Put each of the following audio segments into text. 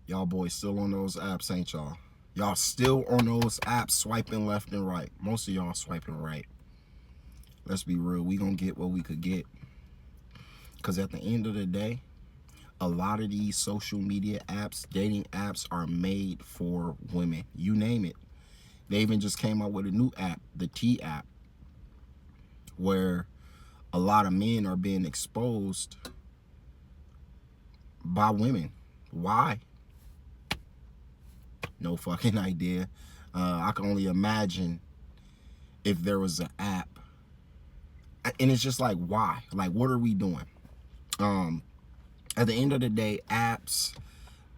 Y'all boys still on those apps, ain't y'all? Y'all still on those apps swiping left and right. Most of y'all swiping right. Let's be real. We gonna get what we could get. Because at the end of the day, a lot of these social media apps, dating apps, are made for women. You name it. They even just came out with a new app, the T app, where a lot of men are being exposed by women. Why? No fucking idea. I can only imagine if there was an app. And it's just like, why? Like, what are we doing? At the end of the day, apps,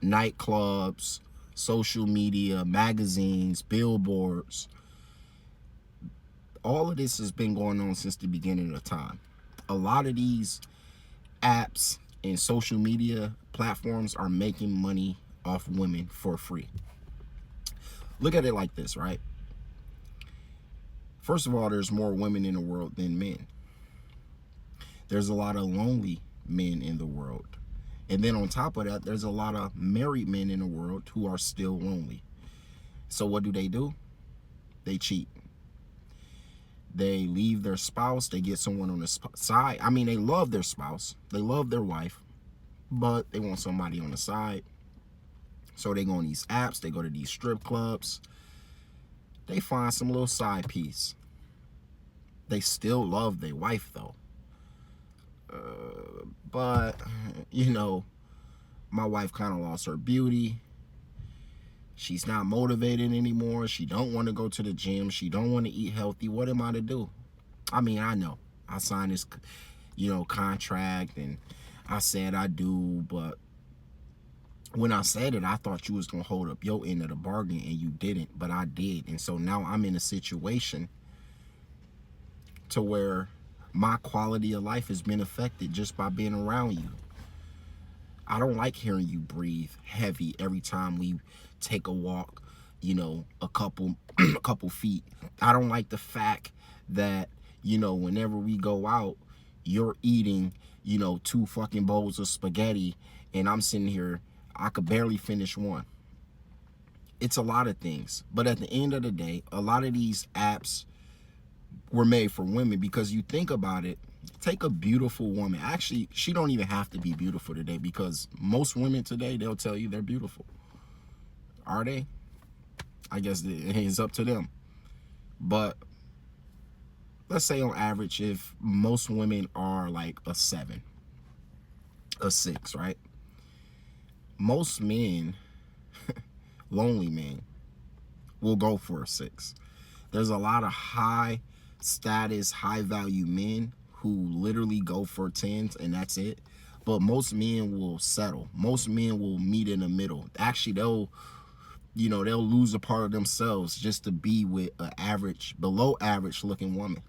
nightclubs, social media, magazines, billboards, all of this has been going on since the beginning of time. A lot of these apps and social media platforms are making money off women for free. Look at it like this, right? First of all, there's more women in the world than men. There's a lot of lonely men in the world. And then on top of that, there's a lot of married men in the world who are still lonely. So what do? They cheat. They leave their spouse. They get someone on the side. I mean, they love their spouse. They love their wife. But they want somebody on the side. So they go on these apps. They go to these strip clubs. They find some little side piece. They still love their wife, though. But, you know, my wife kind of lost her beauty. She's not motivated anymore. She don't want to go to the gym. She don't want to eat healthy. What am I to do? I mean, I know. I signed this, contract, and I said I do, but when I said it, I thought you was going to hold up your end of the bargain, and you didn't, but I did. And so now I'm in a situation to where my quality of life has been affected just by being around you. I don't like hearing you breathe heavy every time we take a walk, a couple a couple feet. I don't like the fact that, whenever we go out, you're eating, 2 fucking bowls of spaghetti, and I'm sitting here, I could barely finish one. It's a lot of things. But at the end of the day, a lot of these apps were made for women, because you think about it, take a beautiful woman. Actually, she don't even have to be beautiful today, because most women today, they'll tell you they're beautiful. Are they? I guess it's up to them. But let's say on average, if most women are like a 7, a 6, right? Most men, lonely men, will go for a 6. There's a lot of high status, high value men who literally go for 10s and that's it. But most men will settle. Most men will meet in the middle. Actually, they'll lose a part of themselves just to be with an average, below average looking woman.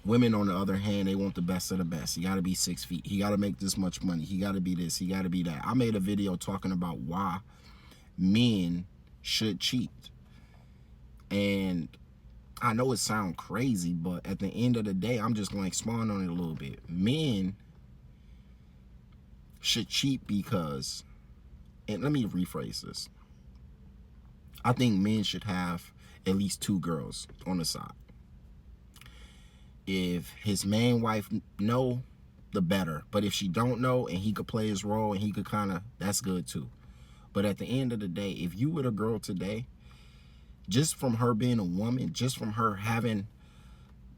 Women, on the other hand, they want the best of the best. He got to be 6 feet. He got to make this much money. He got to be this. He got to be that. I made a video talking about why men should cheat. And I know it sounds crazy, but at the end of the day, I'm just going to expand on it a little bit. Men should cheat because, and let me rephrase this. I think men should have at least 2 girls on the side. If his main wife know, the better. But if she don't know and he could play his role and he could that's good too. But at the end of the day, if you with a girl today, just from her being a woman, just from her having,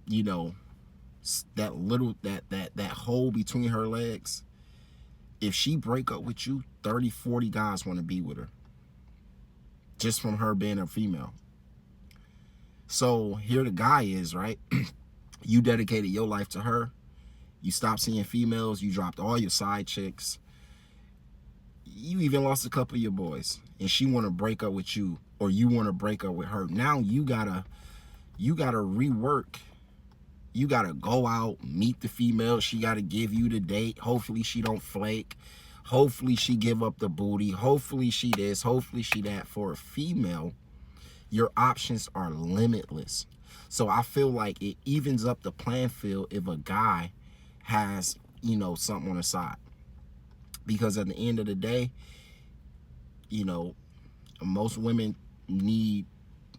that little, that hole between her legs, if she break up with you, 30, 40 guys want to be with her. Just from her being a female. So here the guy is, right? You dedicated your life to her. You stopped seeing females. You dropped all your side chicks. You even lost a couple of your boys. And she want to break up with you, or you want to break up with her. Now you gotta rework. You gotta go out, meet the female. She gotta give you the date. Hopefully she don't flake. Hopefully she give up the booty. Hopefully she this. Hopefully she that. For a female, your options are limitless. So I feel like it evens up the playing field if a guy has, something on the side. Because at the end of the day, you know, most women need,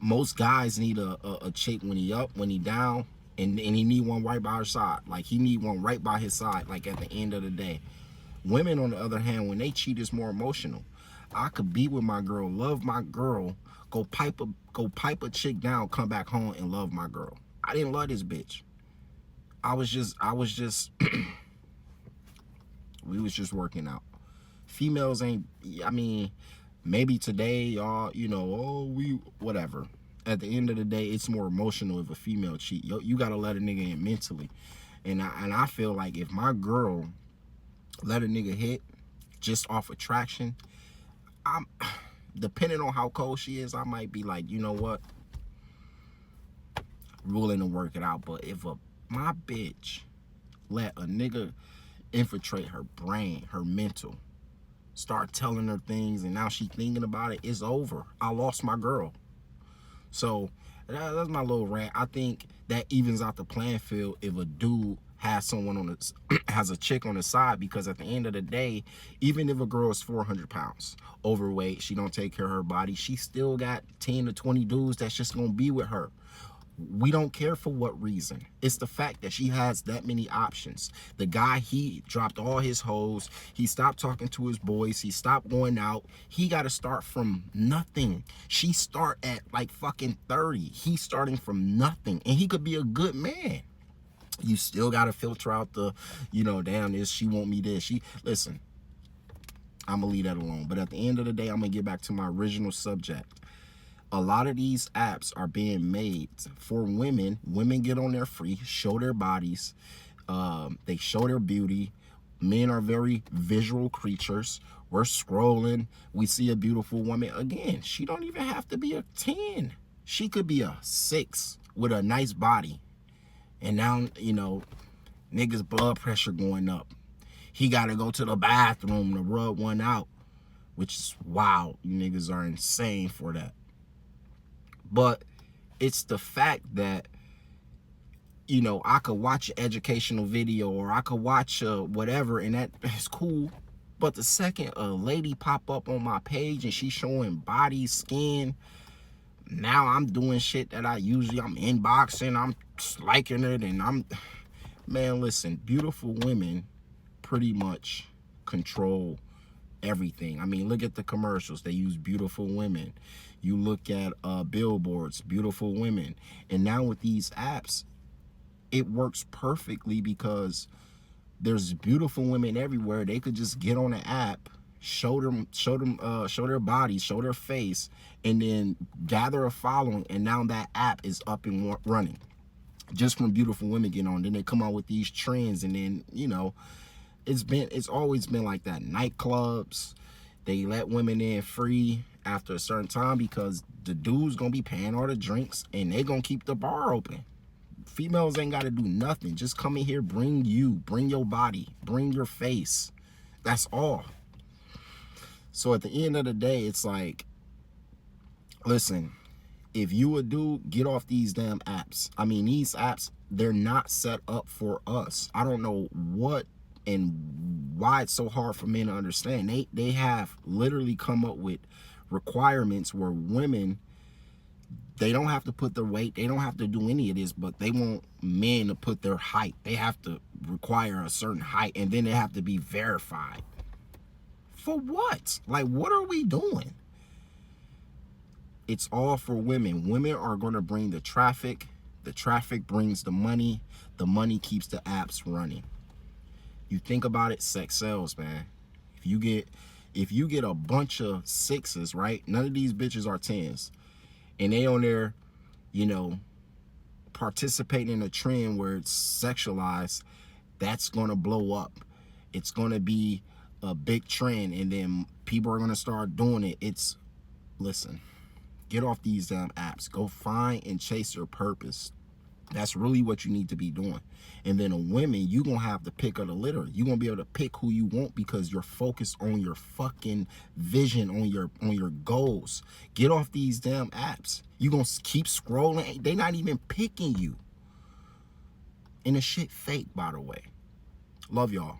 most guys need a chick when he up, when he down, and he need one right by her side. Like, he need one right by his side, like, at the end of the day. Women, on the other hand, when they cheat, it's more emotional. I could be with my girl, love my girl, go pipe a chick down, come back home and love my girl. I didn't love this bitch. I was just we was just working out. Females ain't, I mean, maybe today, y'all, you know, oh, we, whatever. At the end of the day, it's more emotional if a female cheat. You gotta let a nigga in mentally. And I feel like if my girl let a nigga hit just off attraction, I'm, depending on how cold she is, I might be like, you know what, willing to work it out. But if my bitch let a nigga infiltrate her brain, her mental, start telling her things, and now she thinking about it, it's over. I lost my girl. So that's my little rant. I think that evens out the playing field if a dude has someone on the, has a chick on the side, because at the end of the day, even if a girl is 400 pounds overweight, she don't take care of her body, she still got 10 to 20 dudes that's just gonna be with her. We don't care for what reason. It's the fact that she has that many options. The guy, he dropped all his hoes. He stopped talking to his boys. He stopped going out. He got to start from nothing. She start at like fucking 30. He's starting from nothing. And he could be a good man. You still got to filter out the, you know, damn, this, she want me this. Listen, I'm going to leave that alone. But at the end of the day, I'm going to get back to my original subject. A lot of these apps are being made for women. Women get on there free, show their bodies, they show their beauty. Men are very visual creatures. We're scrolling, we see a beautiful woman. Again, she don't even have to be a 10. She could be a 6 with a nice body. And now, you know, niggas' blood pressure going up. He got to go to the bathroom to rub one out, which is wild. You niggas are insane for that. But it's the fact that, you know, I could watch an educational video, or I could watch whatever, and that is cool. But the second a lady pop up on my page and she's showing body, skin, now I'm doing shit that I'm inboxing, I'm liking it, and man, listen, beautiful women pretty much control everything. I mean, look at the commercials. They use beautiful women. You look at billboards, beautiful women. And now with these apps, it works perfectly because there's beautiful women everywhere. They could just get on the app, show their bodies, show their face, and then gather a following. And now that app is up and running just from beautiful women getting on. Then they come out with these trends, and then, you know, it's always been like that. Nightclubs, they let women in free after a certain time because the dude's gonna be paying all the drinks and they gonna keep the bar open. Females ain't gotta do nothing. Just come in here, bring your body, bring your face. That's all. So at the end of the day, it's like, listen, if you a dude, get off these damn apps. I mean, these apps, they're not set up for us. I don't know what and why it's so hard for men to understand. They have literally come up with requirements where women, they don't have to put their weight, they don't have to do any of this, but they want men to put their height. They have to require a certain height, and then they have to be verified. For what? Like, what are we doing? It's all for women. Women are going to bring the traffic brings the money keeps the apps running. You think about it, sex sells, man. If you get a bunch of 6s, right? None of these bitches are 10s. And they on there, you know, participating in a trend where it's sexualized, that's gonna blow up. It's gonna be a big trend, and then people are gonna start doing it. Listen, get off these damn apps. Go find and chase your purpose. That's really what you need to be doing. And then a women, you gonna have the pick of the litter. You gonna be able to pick who you want because you're focused on your fucking vision, on your goals. Get off these damn apps. You gonna keep scrolling. They not even picking you. And the shit fake, by the way. Love y'all.